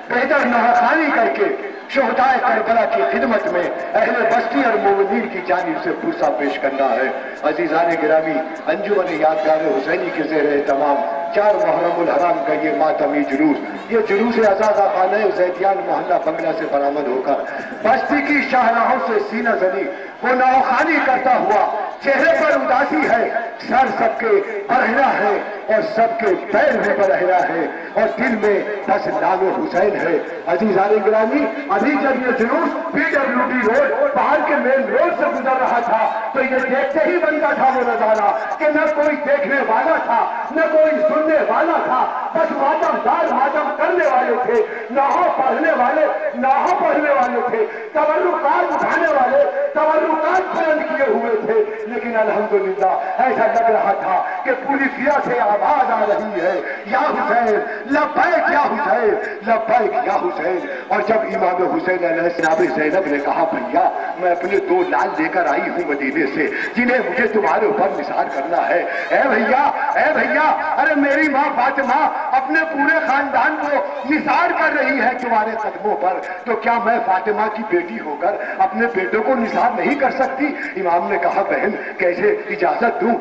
بہتر نواخوانی کر کے شہدائے کربلا کی خدمت میں اہل بستی اور مومنین کی جانب سے پرسہ پیش کرنا ہے۔ عزیزان گرامی، انجمن یادگار حسینی کے زیر اہتمام 4 محرم الحرام کا یہ ماتمی جلوس، یہ جلوس عزازہ خانہ زیدیان محلہ بنگلہ سے برآمد ہو کر بستی کی شاہراہوں سے سینہ زنی وہ نواخوانی کرتا ہوا، چہرے پر اداسی ہے، سر سب کے برہنہ ہے اور سب کے پیر میں برہنہ ہے اور دل میں بس نام حسین ہے۔ عزیزان گرامی، ابھی جب یہ جلوس PWD روڈ پہاڑ کے مین روڈ سے گزر رہا تھا تو یہ دیکھتے ہی بنتا تھا وہ نظارہ کہ نہ کوئی دیکھنے والا تھا نہ کوئی سننے والا تھا، بس ماتم دار ماتم کرنے والے تھے، نعت پڑھنے والے نعت پڑھنے والے تھے، تبرکات اٹھانے والے تبرکات بلند کیے ہوئے تھے۔ لیکن الحمدللہ ایسا لگ رہا تھا کہ پوری فضا سے آواز آ رہی ہے، یا حسین لبیک یا حسین لبیک یا حسین۔ اور جب امام حسین علیہ السلام زینب نے کہا بھیا میں اپنے 2 لال لے کر آئی ہوں مدینے سے جنہیں مجھے تمہارے اوپر نثار کرنا ہے، اے بھیا ارے میری ماں فاطمہ اپنے پورے خاندان کو نثار کر رہی ہے تمہارے قدموں پر، تو کیا میں فاطمہ کی بیٹی ہو کر اپنے بیٹوں کو نثار نہیں کر سکتی؟ امام نے کہا بہن کیسے اجازت دوں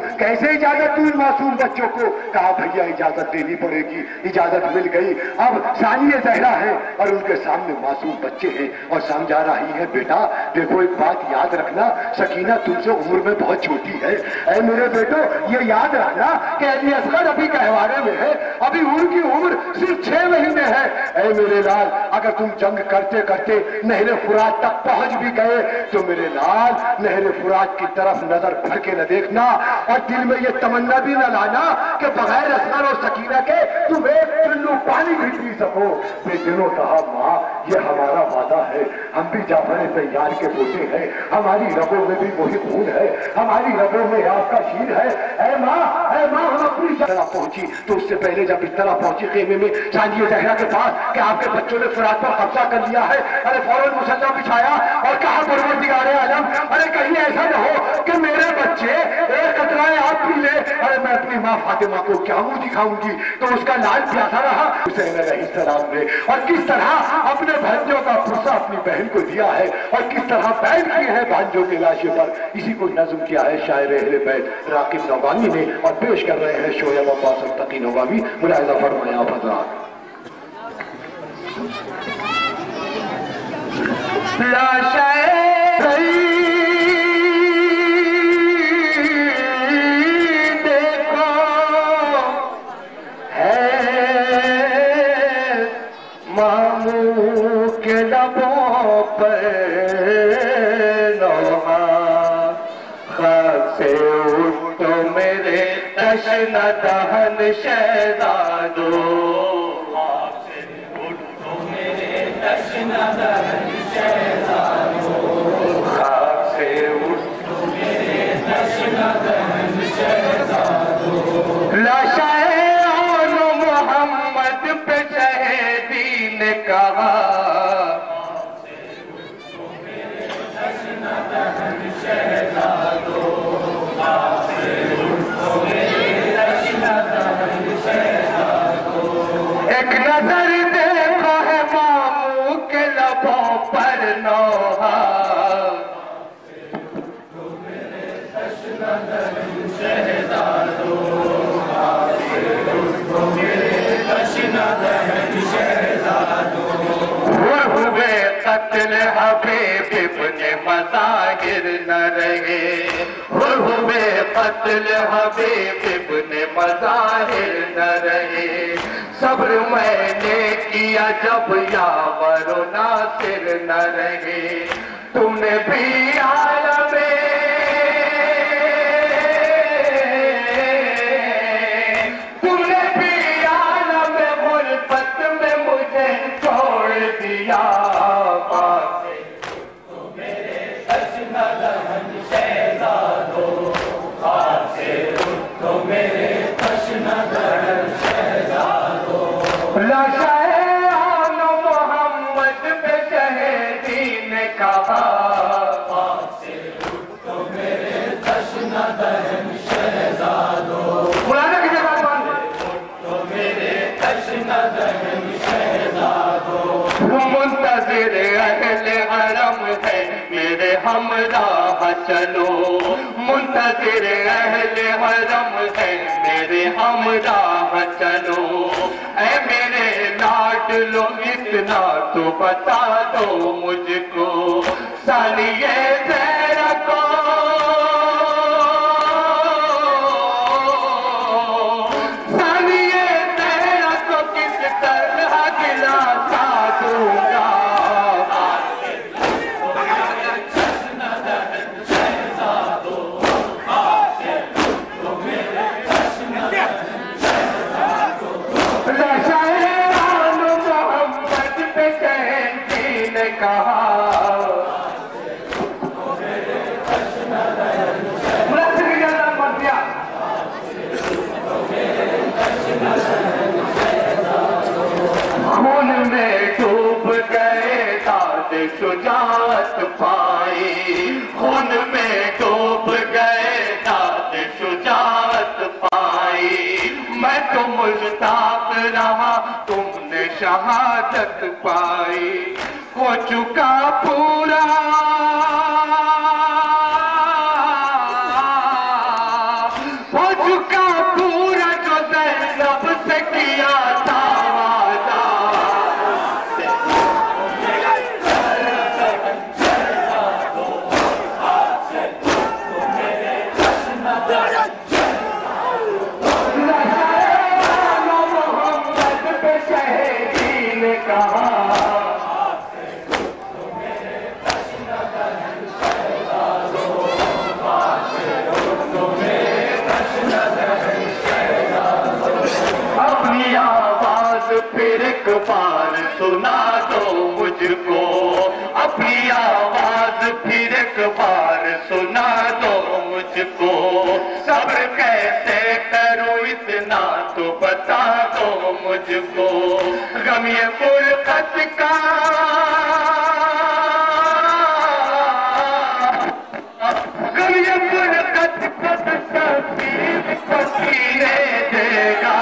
ان معصوم بچوں کو؟ کہا بھیا اجازت دینی پڑے گی۔ اجازت مل گئی۔ اب ثانیہ زہرا ہے اور ان کے سامنے معصوم بچے ہیں اور سمجھا رہی ہے بیٹا دیکھو ایک بات یاد رکھنا، سکینہ تم سے عمر میں بہت چھوٹی ہے، اے میرے بیٹو یہ یاد رکھنا کہ علی اصغر ابھی گہوارے میں ہے، ابھی ان کی عمر صرف 6 مہینے ہے۔ اے میرے لال اگر تم جنگ کرتے کرتے نہر فرات تک پہنچ بھی گئے تو میرے لال نہر فرات کی طرف نظر پھر کے نہ دیکھنا اور دل میں یہ تمنا بھی نہ لانا کہ بغیر اصغر اور سکینہ کے تم ایک چلو پانی بھی پی سکو۔ بے دلوں کہا ماں یہ ہمارا وعدہ ہے، ہم بھی جعفر طیار کے پوتے ہیں، ہماری رگوں میں بھی وہی خون ہے، ہماری رگوں میں آپ کا شیر ہے۔ اے ماں ہم اپنی طرح پہنچی تو اس سے پہلے جب اس طرح پہنچی خیمے میں ثانیہ زہرا کے پاس کہ آپ کے بچوں نے فرات پر قبضہ کر لیا ہے، ارے فوراً مسلح بچھایا اور کہا پروردگار عالم ارے کہیں ایسا نہ ہو کہ میرے بچے ایک قطرہ آپ پی لے، ارے میں اپنی ماں فاطمہ کو کیا منہ دکھاؤں گی؟ تو اس کا لال پیاسا رہا حسین علیہ السلام نے، اور کس طرح اپنے بھانجوں کا پرسہ اپنی بہن کو دیا ہے اور کس طرح بیٹھ کیے ہیں بھانجوں کے لاشے پر، اسی کو نظم کیا ہے شاعر اہل بیت راقب نوامی نے اور پیش کر رہے ہیں شعیب عباس التقی نوامی۔ ملاحظہ فرمائیں آپ حضرات۔ تشنہ دہن شہزادو خاک سے اٹھو میرے تشنہ دہن شہزادو، خاک سے اٹھو میرے تشنہ دہن شہزادو، لاشائے آل محمد پہ شہیدی نے کہا خاک سے اٹھو میرے تشنہ دہن شہزادو، خاک سے ایک نظر دیکھو ہے ماموں کے لبوں پر نوحہ، میرے تشنہ دہن شہزادو، میرے تشنہ دہن شہزادو، ہوئے قتل حبیب ابن مظاہر نہ رہے، ہوئے قتل حبیب ابن مظاہر نہ رہے، صبر میں نے کیا جب یاور و ناصر نہ رہے، تم نے بھی عالم غربت میں مجھے چھوڑ دیا، پاس تو میرے تشنہ دہن شہزادو، پاس تو میرے تشنہ دہن شہزادو، لاشائے آل محمد پہ شہیدی نے کہا پاس تو میرے تشنہ دہن شہزادو، مولانا کی جگہ تو میرے تشنہ دہن شہزادو، منتظر اہل حرم ہے میرے ہمراہ چلو منتظر اہل حرم ہے میرے ہمراہ چلو اے میرے لاڈلو اتنا تو بتا دو مجھ کو ثانیہ زہرا کو ثانیہ زہرا کو کس طرح دلاسا دوں گا شجاعت پائی خون میں ڈوب گئے داد شجاعت پائی میں تو مشتاق رہا تم نے شہادت پائی ہو چکا پورا ہو چکا پورا جو زینب سے کیا تھا پھر ایک بار سنا دو مجھ کو اپنی آواز پھر ایک بار سنا دو مجھ کو صبر کیسے کروں اتنا تو بتا دو مجھ کو غم یہ فرقت کا غم یہ فرقت کا تشکیل کو سینے دے گا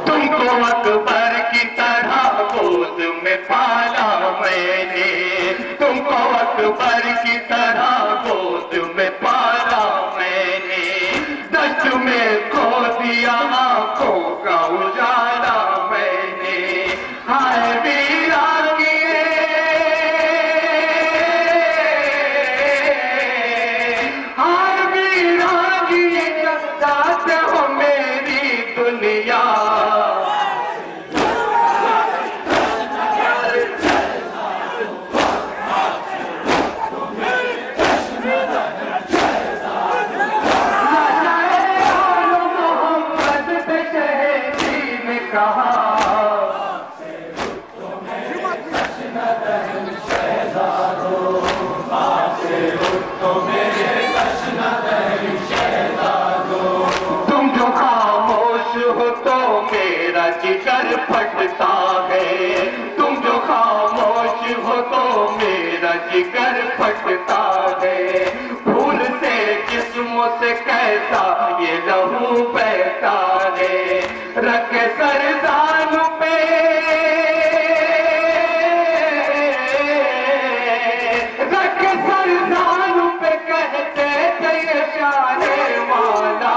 تم کو اکبر کی طرح گود میں پالا میں نے تم کو اکبر کی طرح گود میں پالا میں نے دشت میں کھو دیا آنکھوں کا اجالا میں نے ہائے ویرانیے ہائے ویرانیے جب ساتھ ہو میری دنیا تم جو خاموش ہو تو میرا جگر پھٹتا ہے تم جو خاموش ہو تو میرا جگر پھٹتا ہے پھول سے جسموں سے کیسا یہ لہو بہتا ہے رکھ سرزان پہ رکھ سرزان پہ کہتے تھے یہ شان والا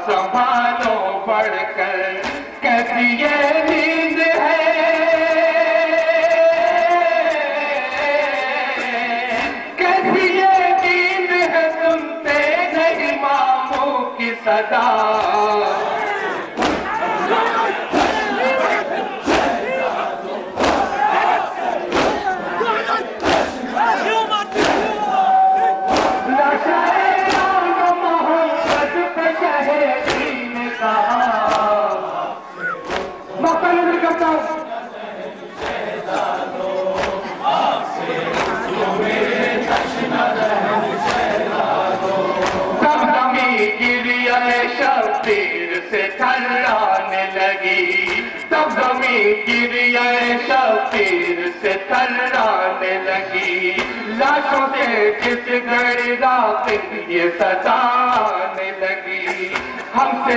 سنبھالو بڑھ کر کیسی یہ نیند ہے کیسی یہ نیند ہے سنتے نہیں ماموں کی صدا تیر سے تھرانے لگی، لاشوں سے جس گھڑی راقب یہ سزا آنے لگی، ہم سے